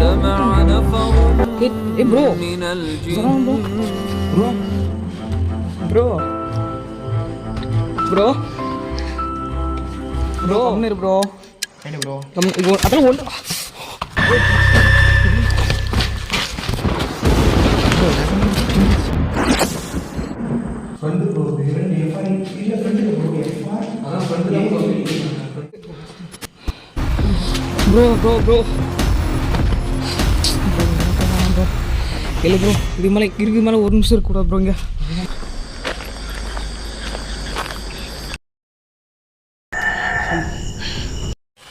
واجتمع نفر من الجن bro bro bro ஒன்று bro என்ன bro அதெல்லாம் ஒன்று ப்ரோ ப்ரோ ப்ரோ இல்லை ப்ரோ இதுக்கு மேலே ஒரு நிமிஷம் இருக்கக்கூடாது ப்ரோ இங்கே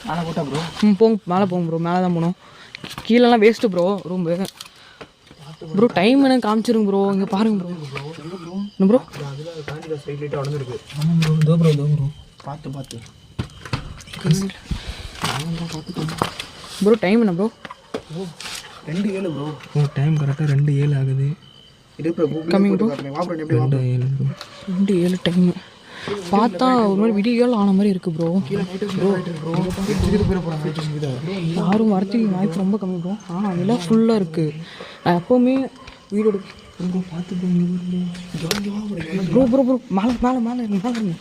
மேலே போட்டா ப்ரோ போங்க மேலே போங்க ப்ரோ மேலே தான் போகணும் கீழெல்லாம் waste bro room bro time எனக்கு காமிச்சிருங்க ப்ரோ இங்கே பாருங்க ப்ரோ என்ன ப்ரோ ப்ரோ பார்த்து ப்ரோ டைம் என்ன ப்ரோ 2:07 ப்ரோ டைம் கரெக்டாக 2:07 ஆகுது இது ப்ரோ கம்மிங் ப்ரோ 2:07 டைம் பார்த்தா ஒரு மாதிரி விடிகால் ஆன மாதிரி இருக்குது ப்ரோ யாரும் வரத்துக்கு வாய்ப்பு ரொம்ப கம்மி ப்ரோ ஆனால் நிலம் ஃபுல்லாக இருக்குது நான் எப்போவுமே வீடோட பார்த்து ப்ரோ ப்ரோ ப்ரோ மேலே மேலே மேலே இருங்க மேலே இருங்க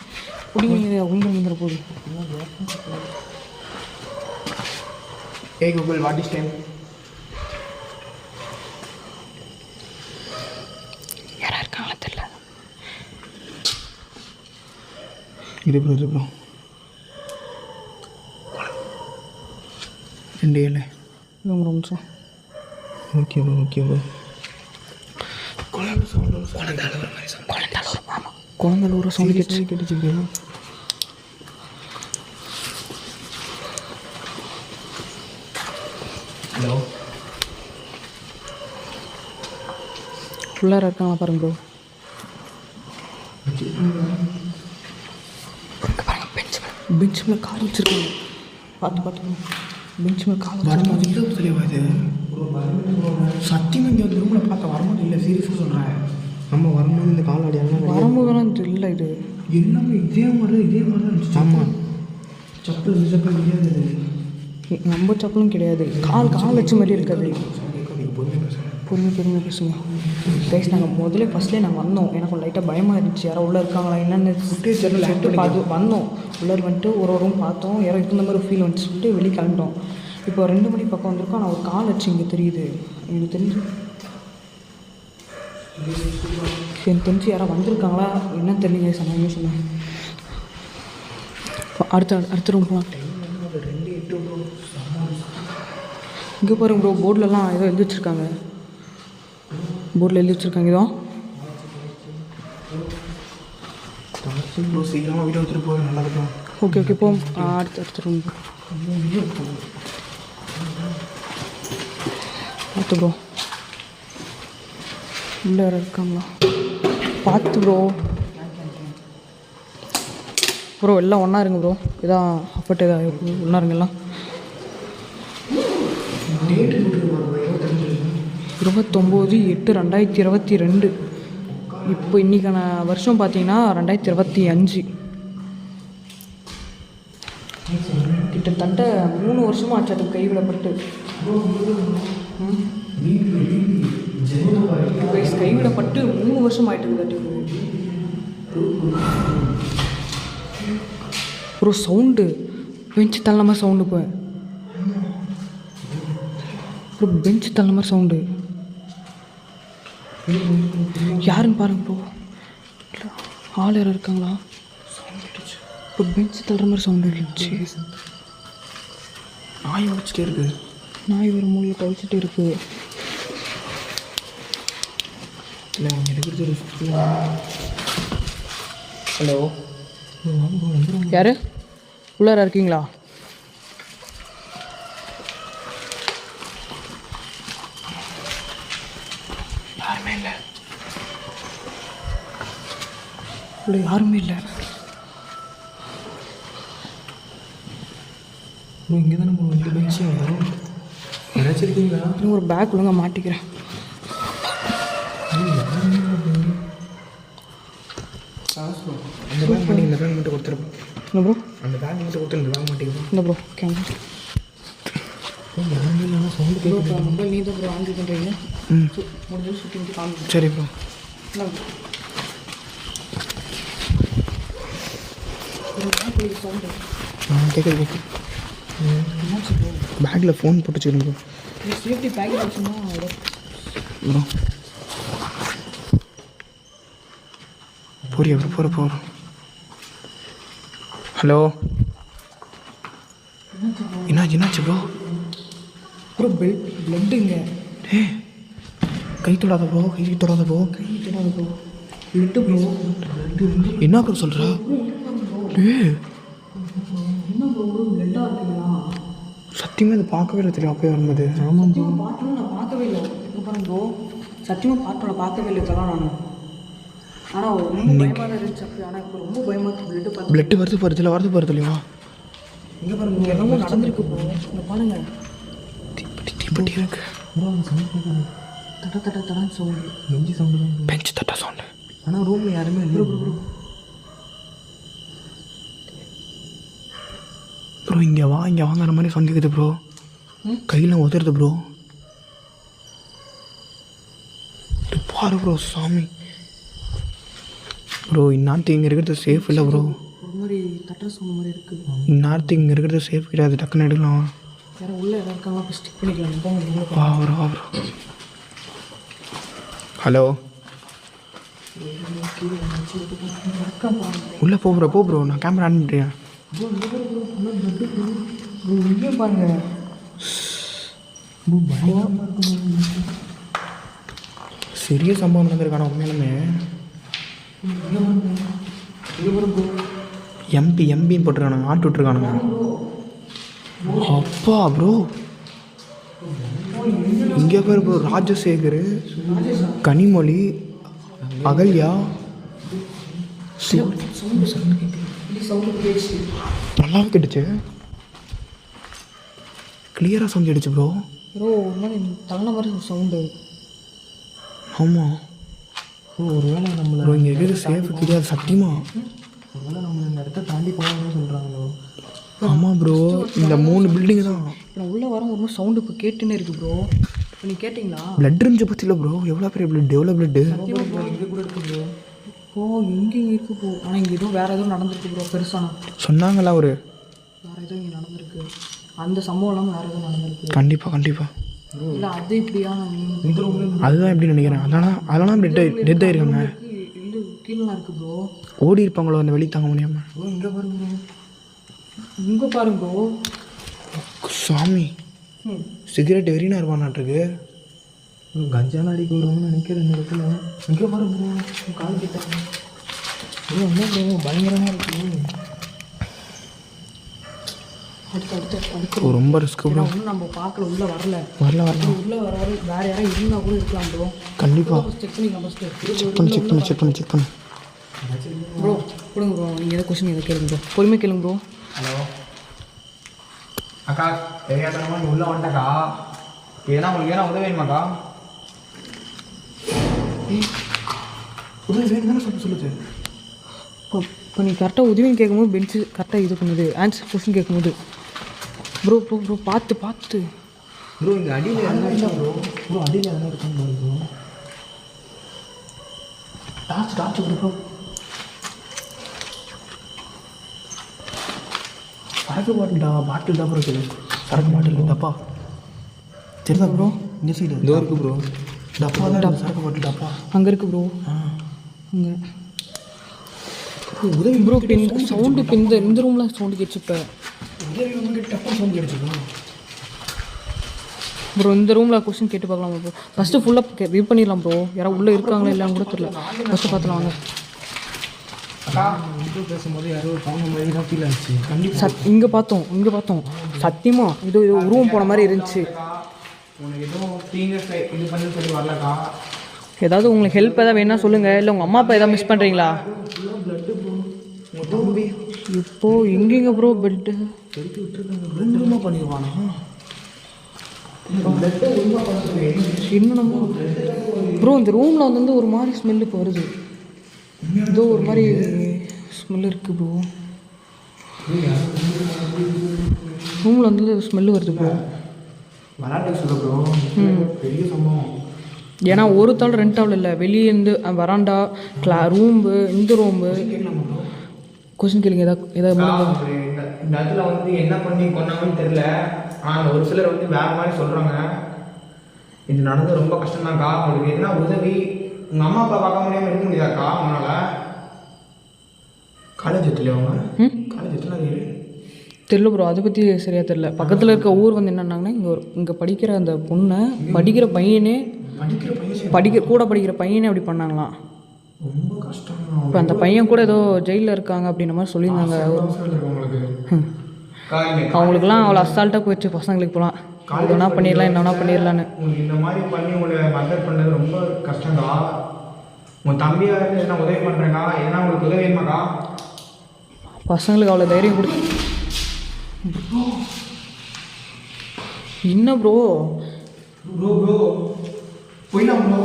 பிடிங்க உங்க வந்துட போகுது ஏ கூகுள் வாட் இஸ் டைம் யாராக இருக்காங்களா தெரியல இது ப்ரோ 2:07 ரொம்ப நிமிஷம் ஓகே ப்ரோ குழந்தைலூர் சவுண்ட் கேட்டுச்சு ப்ரோ ஹலோ ஃபுல்லாக இருக்காங்களா பாருங்க ப்ரோ பெஞ்ச் மேலே கால் வச்சுருக்காங்க பார்த்து பெஞ்ச் மேலே கால் வச்சுருக்காங்க சத்தியமாக இங்கே வந்து ரூமில் பார்க்க வரும்போது இல்லை சீரியஸாக சொல்கிறேன் நம்ம வரும்போது இந்த கால் அடியாங்க வரும்போதெல்லாம் இல்லை இது எல்லாமே இதே மாதிரி தான் இருந்துச்சு ஆமாம் செப்பல் கிடையாது நம்ம செப்பலும் கிடையாது கால் வச்ச மாதிரி இருக்காது பொறுமை பேசுங்க கைஸ் நாங்கள் முதல்ல ஃபஸ்ட்லேயே நாங்கள் வந்தோம் எனக்கு லைட்டாக பயமாக இருந்துச்சு யாரோ உள்ளே இருக்காங்களா என்னென்னு சொல்லிட்டு பார்த்து வந்தோம் உள்ளே வந்துட்டு ஒரு ரூம் பார்த்தோம் யாரோ இந்த மாதிரி ஃபீல் வந்துச்சு சொல்லிட்டு வெளியே கிளம்பிட்டோம் இப்போ 2 மணி பக்கம் வந்திருக்கோம் நான் ஒரு கால் வச்சு இங்கே தெரியுது எனக்கு தெரிஞ்சு யாரோ வந்திருக்காங்களா என்னன்னு தெரியல சொன்னாங்க சொன்னாங்க அடுத்த ரூம் போகலாம் இங்கே பாருங்க ப்ரோ போர்டிலலாம் ஏதோ எழுதி வச்சுருக்காங்க இதோ சீக்கிரமாக வீடியோ எடுத்துகிட்டு போக நல்லா இருக்கும் ஓகே போ அடுத்த ரூம் பார்த்து ப்ரோ உள்ளே இருக்காங்களா பார்த்து ப்ரோ எல்லாம் ஒன்றா இருங்க ப்ரோ இதான் அப்பட்டு இதாக ஒன்றா இருங்க எல்லாம் 29/8/2022 இப்போ இன்றைக்கான வருஷம் பார்த்தீங்கன்னா 2025 கிட்டத்தட்ட 3 வருஷமாக ஆச்சு அது கைவிடப்பட்டு கைவிடப்பட்டு 3 வருஷம் ஆகிட்டு ப்ரோ சவுண்டு பெஞ்சு தள்ள மாதிரி சவுண்டு இப்போ ப்ரோ பெஞ்சு தள்ள மாதிரி சவுண்டு யாருன்னு பாருங்க ப்ரோ ஆள் யாரும் இருக்காங்களா இப்போ பெஞ்சு தள்ளுற மாதிரி சவுண்டு இருந்துச்சு நாய் உடச்சிட்டே இருக்கு நாய் ஒரு மூலையில் கழிச்சிட்டே இருக்கு இல்லை அவங்க எடுக்கிறது ஹலோ யார் உள்ளார இருக்கீங்களா யாருமே இல்லை இல்லை யாருமே இல்லை இங்கே தான் நம்ம வந்து பெஞ்சு வரும் யாராச்சும் இருக்கீங்களா இன்னும் ஒரு பேக் ஒழுங்காக மாட்டிக்கிறேன் அந்த பேக் மாட்டி இந்த பேக் மட்டும் கொடுத்துருப்போம் என்ன ப்ரோ அந்த பேக் மட்டும் கொடுத்து இந்த பேக் மாட்டிக்கிறோம் இந்த ப்ரோ கேமரா யாருமே இல்லைன்னா சவுண்டு ப்ரோ இப்போ மொபைல் நீ தான் ப்ரோ ஆன் பண்ணுறீங்க முடிஞ்சு சுற்றி வந்து காமிச்சு சரி ப்ரோ. சவுண்டு கேட்குது பேக்கில் ஃபோன் போட்டு வச்சுக்கிறேன் ப்ரோ. சேஃப்டி பேக்கெட் வச்சுன்னா ப்ரோ போறியா ப்ரோ? போகிறோம். ஹலோ, என்னாச்சு ப்ரோ? ப்ரோ பிளட்டுங்க. கை தொடாத ப்ரோ. Blood bro. என்ன ப்ரோ சொல்கிற? என்ன ப்ரோ பிளட்டாக இருக்குங்களா? சத்தியமாக இதை பார்க்கவே இல்லை தெரியும் அப்போயே வரும்போது. ஆமாம் ப்ரோ பார்த்தோம், நான் பார்க்கவே இல்லை. இப்போ பாருங்க ப்ரோ, சத்தியமாக பார்த்தோம், பார்க்கவே இல்லை இதெல்லாம் நான். ஆனால் ரொம்ப பயமாக தான் இருந்துச்சு அப்போ. ஆனால் இப்போ ரொம்ப பயமாக இருக்குது. பிளட்டு பார்த்து பிளட்டு வருது இல்லையா? இங்கே பாருங்க ப்ரோ, என்னமோ நடந்திருக்கு ப்ரோ. இங்கே பாருங்க தீப்பெட்டி இருக்கு ப்ரோ. அந்த சவுண்ட் கேட்குது, தடான்னு சவுண்டு, நெஞ்சு சவுண்டு தான், பெஞ்ச் தட்டா சவுண்டு. ஆனால் ரூமில் யாருமே இல்லை ப்ரோ. இங்கே வாங்குற மாதிரி சவுண்ட் கேட்குது ப்ரோ. கையில் உதறது ப்ரோ. பாரு ப்ரோ, சாமி ப்ரோ. இந்நேரத்துக்கு இங்கே இருக்கிறது சேஃப் இல்லை ப்ரோ. ஒரு மாதிரி தட்டுற சவுண்ட் மாதிரி இருக்குது. இந்நேரத்துக்கு இங்கே இருக்கிறது சேஃப் கிடையாது. டக்குன்னு எடுக்கலாம். யாரும் உள்ளே எதாவது இருக்காங்க, அப்போ ஸ்டிக் பண்ணிக்கலாம். வா ப்ரோ. ஹலோ, உள்ளே போ ப்ரோ. நான் கேமரா ஆன் பண்ணுறேன். இங்கே பாருங்க பெரிய சம்பவம் நடந்திருக்கான உண்மையிலுமே. எம்பின்னு போட்டிருக்கானுங்க, ஆட்டு விட்டுருக்கானுங்க. அப்பா ப்ரோ, இங்கே பேர் ப்ரோ. ராஜசேகர், கனிமொழி, அகல்யா. நல்லாவே கேட்டுச்சு, கிளியராக சவுண்ட் கேட்டுச்சு ப்ரோ. ப்ரோ ஒரு மாதிரி தள்ள மாதிரி சவுண்டு. ஆமாம் ப்ரோ. ஒருவேளை நம்மளை ப்ரோ இங்கே இருக்கிறது சேஃப் கிடையாது சத்தியமாக. ஒருவேளை நம்ம இந்த இடத்த தாண்டி போகணும்னு சொல்கிறாங்களோ. ஆமாம் ப்ரோ, இந்த 3 பில்டிங்கு தான். நான் உள்ளே வர ஒரு சவுண்டு இப்போ கேட்டுன்னே இருக்குது ப்ரோ. இப்போ நீங்கள் கேட்டிங்களா? பிளட் இருந்துச்சு பற்றி இல்லை ப்ரோ. எவ்வளோ பெரிய பிளட், எவ்வளோ பிளட்டு. இங்கே கூட இருக்குது ப்ரோ. ஓ இங்கே இருக்குது ப்ரோ. ஆனால் இங்கே எதுவும் வேறு எதுவும் நடந்திருக்கு ப்ரோ. பெருசானா சொன்னாங்களா ஒரு வேறு எதுவும் இங்கே நடந்திருக்கு. அந்த சம்பவம்லாம் வேறு எதுவும் நடந்திருக்கு. கண்டிப்பாக இல்லை அது இப்படியா? அதுதான் எப்படி நினைக்கிறேன். அதெல்லாம் டெத் ஆயிருக்காங்க. இல்லை கீழே இருக்குது ப்ரோ. ஓடி இருப்பாங்களோ அந்த வெளி தாங்க முடியாமல். இங்கே பாருங்க ப்ரோ. இங்கே பாருங்க ப்ரோ. சாமி, சிகரெட் வெறினா இருப்பானாட்டுருக்கு. கஞ்சாலாம் அடிக்க வருவாங்கன்னு நினைக்கிறேன் இந்த இடத்துல. இங்கே பாருங்க ப்ரோ, கால் கிட்ட ப்ரோ. என்ன ப்ரோ பயங்கரமாக இருக்குது. அடுத்து ரொம்ப ரிஸ்க் ப்ரோ. ஒன்றும் நம்ம பார்க்கல, உள்ளே வரல. உள்ளே வர வேறு யாரும் இருந்தால் கூட இருக்கலாம் ப்ரோ. கண்டிப்பாக செக் பண்ணிக்கலாம் ஃபஸ்ட்டு. செக் பண்ணு ப்ரோ. கொடுங்க ப்ரோ, நீங்கள் எதாவது கொஸ்டின் எதாவது கேளுங்க ப்ரோ. பொறுமையாக கேளுங்க ப்ரோ. ஹலோ அக்கா, தெரியாதனமா நீ உள்ளே வந்துட்டக்கா. உங்களுக்கு உதவி வேணுமாக்கா? உதவி வேணும் தானே சொல்லுது. இப்போ நீ கரெக்டாக உதவின்னு கேட்கும்போது பென்ச்சு கரெக்டாக இது பண்ணுது. ஆன்சர் கொஸ்டின் கேட்கும்போது ப்ரோ பார்த்து ப்ரோ இங்கே அடியில் என்ன இல்லை ப்ரோ. அடியில் என்ன இருக்கான்னு ப்ரோ. Torch bro. சரக்கு பாட்டில் தான் ப்ரோ இருக்குது. சரக்கு பாட்டில் டப்பா தெரியுதா ப்ரோ? இந்த சைடு இதோ இருக்குது ப்ரோ. டப்பா தான், சரக்கு பாட்டில் டப்பா அங்கே இருக்குது ப்ரோ. அங்கே உதவி ப்ரோ. சவுண்டு இப்போ இந்த ரூமில் சவுண்டு கேட்டுச்சு. இப்போ டப்பா சவுண்ட் கேட்டுச்சு ப்ரோ. இந்த ரூமில் கொஸ்டின் கேட்டு பார்க்கலாம் ப்ரோ. ஃபஸ்ட்டு ஃபுல்லாக இது பண்ணிடலாம் ப்ரோ. யாராவது உள்ளே இருக்காங்களா இல்லைன்னு கூட தெரியல. ஃபஸ்ட்டு பார்த்துலாம் வாங்க. பேசும்போது யாரோ பவுன மாதிரி தான் ஃபீல் ஆச்சு. கண்டிப்பாக இங்கே பார்த்தோம் சத்தியமாக இது உருவம் போன மாதிரி இருந்துச்சு. உனக்கு எதுவும் இது பண்ணி சொல்லி வரலக்கா. ஏதாவது உங்களுக்கு ஹெல்ப் எதாவது வேணா சொல்லுங்கள். இல்லை உங்கள் அம்மா அப்பா எதாவது மிஸ் பண்ணுறீங்களா? இப்போ எங்கெங்க ப்ரோ பெட்டு விட்டுருக்காங்க பண்ணிடுவானா? என்னமோ ப்ரோ. இந்த ரூமில் வந்து ஒரு மாதிரி ஸ்மெல்லு இப்போ வருது. ஏதோ ஒரு மாதிரி ஸ்மெல் இருக்குது ப்ரோ. ரூமில் வந்து ஸ்மெல்லு வருது ப்ரோ. விளாட்டு சொல்ல ப்ரோ பெரிய சம்பவம். ஏன்னா ஒரு தாள் 2 தாள் இல்லை, வெளியேருந்து வராண்டா ரூம்பு இந்த ரூம்பு. கொஸ்டின் கேளுங்க ஏதாவது இந்த இடத்துல வந்து என்ன பண்ணி கொண்டாங்கன்னு தெரியல. ஆனால் ஒரு சிலர் வந்து வேறு மாதிரி சொல்கிறாங்க. இது நடந்து ரொம்ப கஷ்டம்தான்க்கா. உங்களுக்கு என்ன உதவி உங்கள் அம்மா அப்பா பார்க்க முடியாமல் இருக்க முடியாதாக்கா உங்களால்? காலேஜ் எத்துல அவங்க காலேஜ் எத்தனை தெரியல ப்ரோ, அதை பற்றி சரியாக தெரில. பக்கத்தில் இருக்க ஊர் வந்து என்னன்னாங்கன்னா இங்கே படிக்கிற அந்த பொண்ணை படிக்கிற பையனே கூட படிக்கிற பையனே அப்படி பண்ணாங்களாம். ரொம்ப கஷ்டம். இப்போ அந்த பையன் கூட ஏதோ ஜெயிலில் இருக்காங்க அப்படின்ற மாதிரி சொல்லியிருந்தாங்க. அவங்களுக்குலாம் அவ்வளோ அசால்ட்டாக போயிடுச்சு பசங்களுக்கு போகலாம். இது வேணா பண்ணிடலாம் என்ன வேணா பண்ணிடலான்னு. உங்களுக்கு இந்த மாதிரி பண்ணி உங்களை மர்டர் பண்ணது ரொம்ப கஷ்டம்க்கா. உங்கள் தம்பியாக இருந்து என்ன உதவி பண்ணுறேங்க்கா? ஏன்னா உங்களுக்கு உதவி வேணுமாக்கா? பசங்களுக்கு அவ்வளோ தைரியம் கொடுத்து என்ன ப்ரோ ப்ரோ ப்ரோ போயிடலாம் ப்ரோ.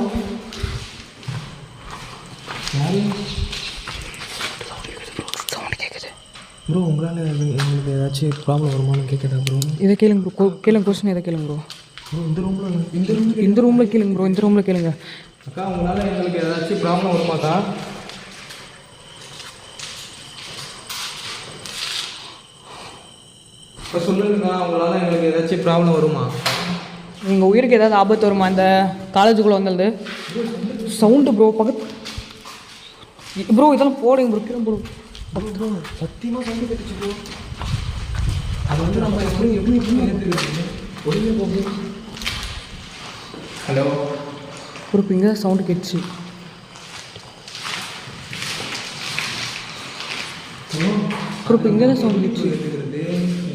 ப்ரோ உங்களால் எங்களுக்கு ஏதாச்சும் ப்ராப்ளம் வருமானு கேட்குதா ப்ரோ? இதை கேளுங்க ப்ரோ, கேளுங்க கொஸ்டின் இதை கேளுங்க ப்ரோ. ப்ரோ இந்த ரூமில் கேளுங்க ப்ரோ, இந்த ரூமில் கேளுங்க. அக்கா உங்களால் எங்களுக்கு ஏதாச்சும் ப்ராப்ளம் வருமாக்கா? இப்போ சொல்லுங்கக்கா, உங்களால் எங்களுக்கு ஏதாச்சும் ப்ராப்ளம் வருமா? எங்கள் உயிருக்கு ஏதாவது ஆபத்து வருமா இந்த காலேஜுக்குள்ளே வந்தது? சவுண்டு ப்ரோ பக்கத்து ப்ரோ இதெல்லாம் போடுங்க ப்ரோ. கிளம்பு ப்ரோ. ப்ரோ சத்தியமாக சவுண்டு கட்டுச்சு ப்ரோ. அது வந்து நம்ம எப்படி எடுத்துக்கிறது? ஒழுங்கே போகும். ஹலோ ப்ரோ இப்போ இங்கே தான் சவுண்டு கேட்டுச்சு. ப்ரோ இப்போ இங்கே தான் சவுண்டு கேட்டுச்சு. எடுத்துக்கிறது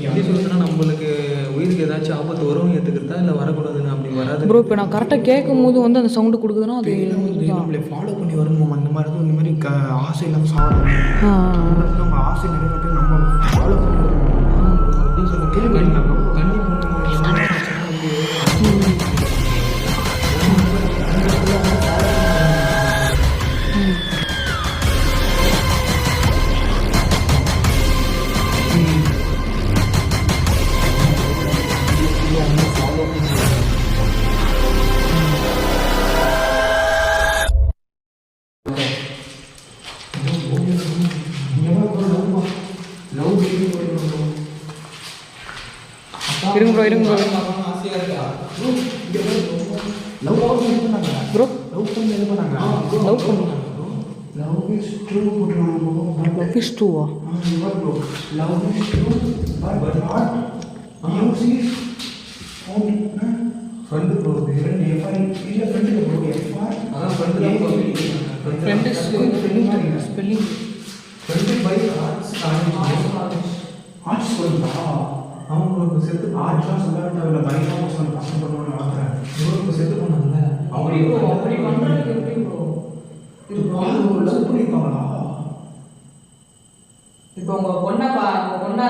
எப்படி சொல்லுதுன்னா நம்மளுக்கு உயிருக்கு ஏதாச்சும் ஆபத்து வரும் ஏற்றுக்கிறதா இல்லை வரக்கூடாதுன்னு அப்படி வராது ப்ரோ. இப்போ நான் கரெக்டாக கேட்கும் போது வந்து அந்த சவுண்டு கொடுக்குதுன்னா அது நம்மளை ஃபாலோ பண்ணி வரணுமா? இந்த மாதிரி இந்த மாதிரி ஆசை இல்லாமல் சாப்பிடணும். நம்ம ஆசை நிறைவேற்றி நம்ம ஃபாலோ பண்ணி வரணும் அப்படின்னு சொல்லி கேள்விப்பட்டீங்களா? இருங்க ப்ரோ இருங்க ப்ரோ ப்ரோ லவ் பண்ணி இது பண்ணாங்க. லவ் பண்ணுங்க. லவ் இஸ் ட்ரூ போட்டுருவாங்க. லவ் இஸ் ட்ரூவா? Love is true but not use is friend bro. Friend F I இல்லை ஃப்ரெண்டு ப்ரோ. எஃப்ஐ அதான் ஃப்ரெண்டு தான் bro. Friend is spelling friend by arts arts சொல்லுதா? அவங்க இப்போ செத்து ஆர்ட்ஸ்லாம் சொல்லாட்ட இல்லை பயங்கரமாக சொல்ல பசங்க பண்ணுவாங்க வளர்க்குறேன். இப்போ செத்து பண்ணாங்கல்ல அவங்க அப்படி பண்ணுறதுக்கு எப்படி ப்ரோ? இது லவ் பண்ணியிருப்பாங்களா? இப்போ உங்கள் பொண்ணை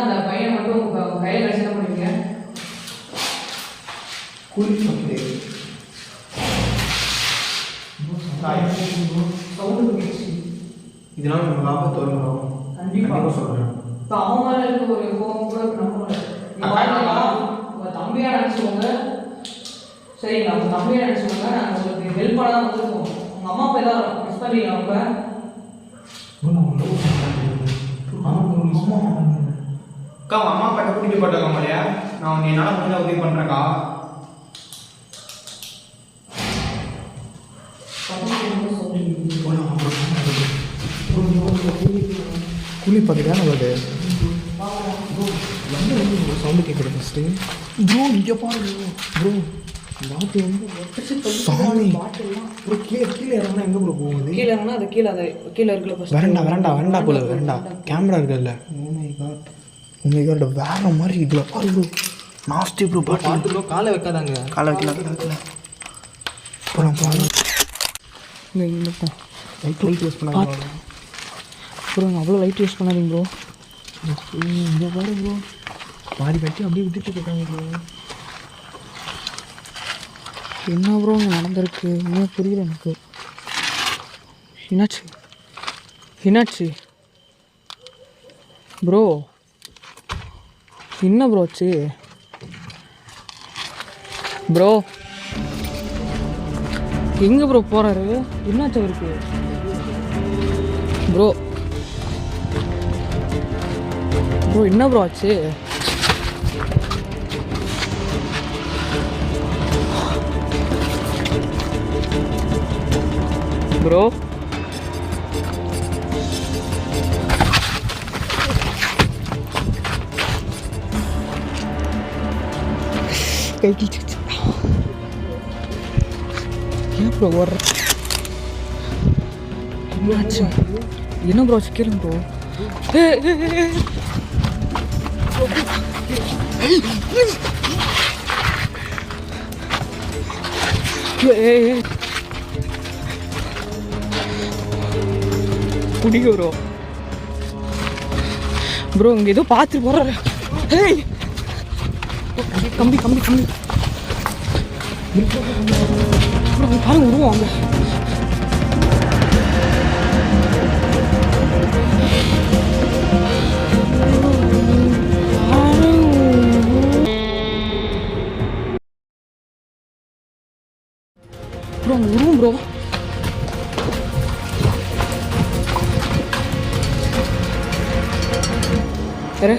அந்த பையன் மட்டும் உங்கள் கையில் கழிச்சு என்ன பண்ணுவீங்க? குளிச்சு இதனால நமக்கு ஆபத்து வரும். கண்டிப்பாக சொல்கிறேன். இப்போ அவன் மேலே இருக்க ஒரு கோபம் கூட உங்கள் தம்பியாக நினச்சிக்கோங்க. சரிங்களா? உங்கள் தம்பியாக நினச்சிக்கோங்க. நாங்கள் உங்களுக்கு ஹெல்ப் பண்ண தான் வந்துருக்கோம். உங்கள் அம்மா அப்பா ஏதாவது மிஸ் பண்ணுறீங்க அவங்க? அக்கா அம்மா அப்பா கூட்டிட்டு போட்டாங்க மாதிரியா? நான் என்னால் முடிஞ்ச உதவி பண்ணுறேன்க்கா. கூலி பார்த்துட்டா நம்மளுக்கு சவுண்டு கேட்குறது ஃபஸ்ட்டு ப்ரோ. இங்கே பாருங்க ப்ரோ, பாட்டு வந்து சாமி ப்ரோ. கீழே இறங்கினா எங்கே ப்ரோ போகுது? கீழே இறங்கினா அது கீழே இருக்குல்ல. வேண்டாம் போல வேண்டாம். கேமரா இருக்குல்ல. உங்கள் வேற மாதிரி இதில் பாரு ப்ரோ. Nasty bro. பாட்டு ப்ரோ காலை வைக்காதாங்க. காலை வைக்கல. அப்புறம் பாருங்க லைட் யூஸ் பண்ணாங்க ப்ரோ. அவ்வளோ லைட் யூஸ் பண்ணாதீங்க ப்ரோ. இங்கே பாரு ப்ரோ, பாதி கட்டி அப்படியே விட்டுட்டு போயிட்டாங்க ப்ரோ. என்ன ப்ரோ நடந்திருக்கு? இன்னும் புரியல எனக்கு. என்னாச்சு ப்ரோ? என்ன ப்ரோ ஆச்சு? ப்ரோ எங்கே ப்ரோ போகிறாரு? என்னாச்சு அவருக்கு? ப்ரோ ப்ரோ என்ன ப்ரோ ஆச்சு? ப்ரோ கை கிழிச்சு. ஏன் ப்ரோ ஓடுற? என்னாச்சு? என்ன ப்ரோ ஆச்சு கேளுங்க ப்ரோ. குடிக்க ப்ரோ. ப்ரோ இங்கே ஏதோ பார்த்து போகிறாரு. ஏய் கம்பி கம்பி கம்பி பாருங்க விடுவோம் அங்கே. ப்ரோ அங்கே விடுவோம் ப்ரோ. வேற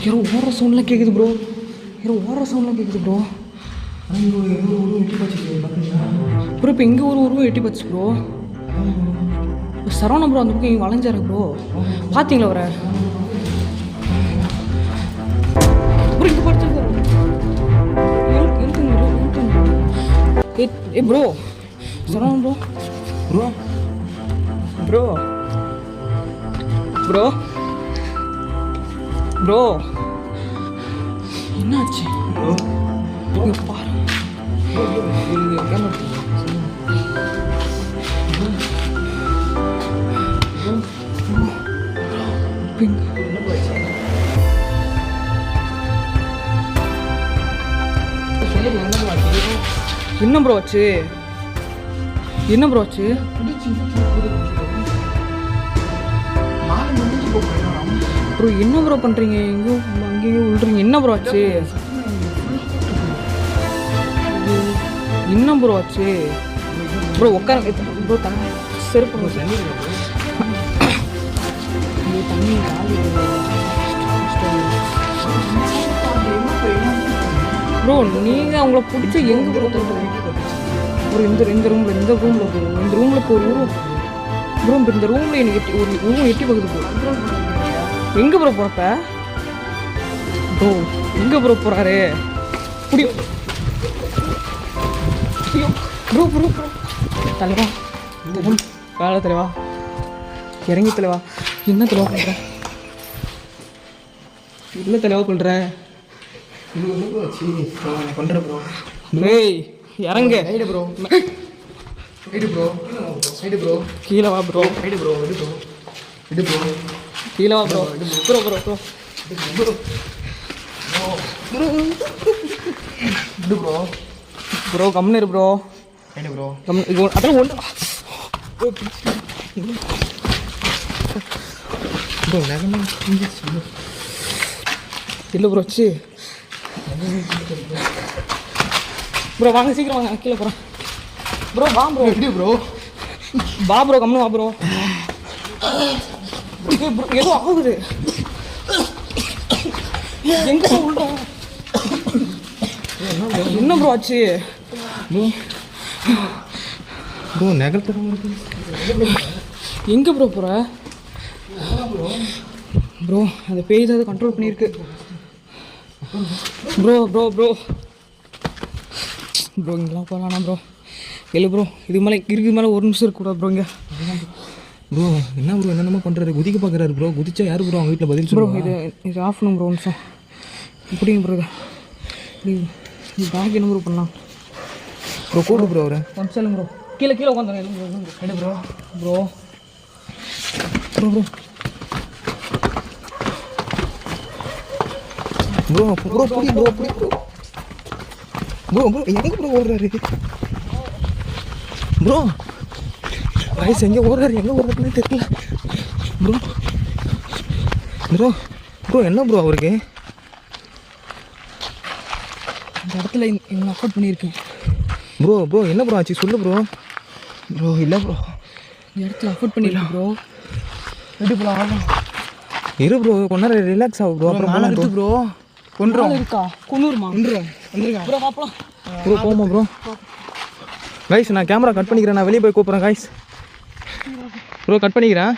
யாரோ ஓடுற சவுண்ட்லாம் கேட்குது ப்ரோ. யாரோ ஓடுற சவுண்ட்லாம் கேட்குது ப்ரோ. ப்ரோ இப்போ எங்கே ஒரு உருவம் எட்டி பார்த்துச்சு ப்ரோ. சரவணா ப்ரோ அந்த பக்கம் இங்கே வளைஞ்சாரு ப்ரோ. பார்த்தீங்களா அவரை? ப்ரோ இங்கே படிச்சிருக்காரு. ஏ bro Saravana bro. Bro bro bro bro என்னாச்சு ப்ரோ? இங்கே பாரு. என்ன ப்ரோ ஆச்சு? என்ன ப்ரோ ஆச்சு? ப்ரோ என்ன ப்ரோ பண்ணுறீங்க? எங்கேயோ அங்கேயோ விழுறீங்க. என்ன ப்ரோ ஆச்சு? என்ன ப்ரோ ஆச்சு? ப்ரோ உட்கார ப்ரோ. தண்ணி செருப்பு தண்ணி ப்ரோ. நீங்கள் அவங்கள பிடிச்ச எங்கே ப்ரோ ஒரு இந்த ரூமில் இந்த ரூமில் இப்போ ஒரு ரூம் ப்ரோ. இந்த ரூமில் எனக்கு ஒரு ரூம் எட்டி பகுது ப்ரோ. எங்கே ப்ரோ போகிறப்ப ப்ரோ? எங்கே ப்ரோ போகிறாரு? புடியும் ப்ரோ ப்ரோ ப்ரோ. தலைவா வேலை தலைவா இறங்கி தலைவா. என்ன தலைவா பண்ணுற? இல்லை தலைவா பண்ணுற பண்ணுறேன் ப்ரோ. ஏய் இறங்க. Side bro. Side bro. Side bro. கீழே வா ப்ரோ. Side bro. இது ப்ரோ. இது ப்ரோ. கீழே வா ப்ரோ. ப்ரோ ப்ரோ ப்ரோ இது ப்ரோ. ப்ரோ கம்னு ப்ரோ. Side bro. அதெல்லாம் ஒன்று ப்ரோ நகமா இல்லை ப்ரோ சி ப்ரோ வாங்க சீக்கிரம் வாங்க. கீழே போகிறேன் ப்ரோ. வா ப்ரோ. எப்படி ப்ரோ? வா ப்ரோ கம்னு வா ப்ரோ. ஏதோ ஆகுது. எங்க உள்ள என்ன ப்ரோ ஆச்சு? ப்ரோ நகல் எங்கே ப்ரோ போகிற? ப்ரோ அந்த பேய் ஏதாவது கண்ட்ரோல் பண்ணியிருக்கு ப்ரோ. ப்ரோ ப்ரோ ப்ரோ இங்கெல்லாம் போகலாண்ணா ப்ரோ. இல்லை ப்ரோ இதுக்கு மேலே ஒரு நிமிஷம் இருக்கக்கூடாது ப்ரோ. இங்கே ப்ரோ என்ன ப்ரோ என்னென்னமோ பண்ணுறாரு? குதிக்க பார்க்குறாரு ப்ரோ. குதிச்சா யார் ப்ரோ அவங்க வீட்டில் பதில் ப்ரோ? சொல்லுவோம். இது ஆஃப் பண்ணும் ப்ரோ. நிமிஷம் இப்படிங்க ப்ரோ. இது பேக் என்ன ப்ரோ பண்ணலாம் ப்ரோ? கூடு ப்ரோ அவரை கொஞ்சம் சொல்லுங்க ப்ரோ. கீழே கீழே உட்காந்துருங்க. என்ன bro? Bro bro bro bro bro புடி ப்ரோ. புடி ப்ரோ. ப்ரோ ப்ரோ எங்கே ப்ரோ ஓடுறாரு ப்ரோ? வயசு எங்கே ஓடுறாரு? எங்கே ஓடுறதுன்னு தெரியல ப்ரோ. ப்ரோ ப்ரோ என்ன ப்ரோ அவருக்கு? இந்த இடத்துல இவங்க அஃபோர்ட் பண்ணியிருக்கேன். ப்ரோ என்ன ப்ரோ ஆச்சு சொல்லு ப்ரோ. இல்லை ப்ரோ இந்த இடத்துல அஃபோர்ட் பண்ணியிருக்கேன் ப்ரோ. எப்படி போகலாம் இரு ப்ரோ கொஞ்ச நேரம் ரிலாக்ஸ் ஆகும் ப்ரோ. அப்புறம் மேலே இருக்கு ப்ரோ. கொண்டுரும் இருக்கா கொண்டுருமா வந்துருங்க ப்ரோ பார்ப்பலாம். ப்ரோ போமா ப்ரோ. கைஸ் நான் கேமரா கட் பண்ணிக்கிறேன். நான் வெளியே போய் கூப்பிட்றேன் கைஸ். ப்ரோ கட் பண்ணிக்கிறேன்.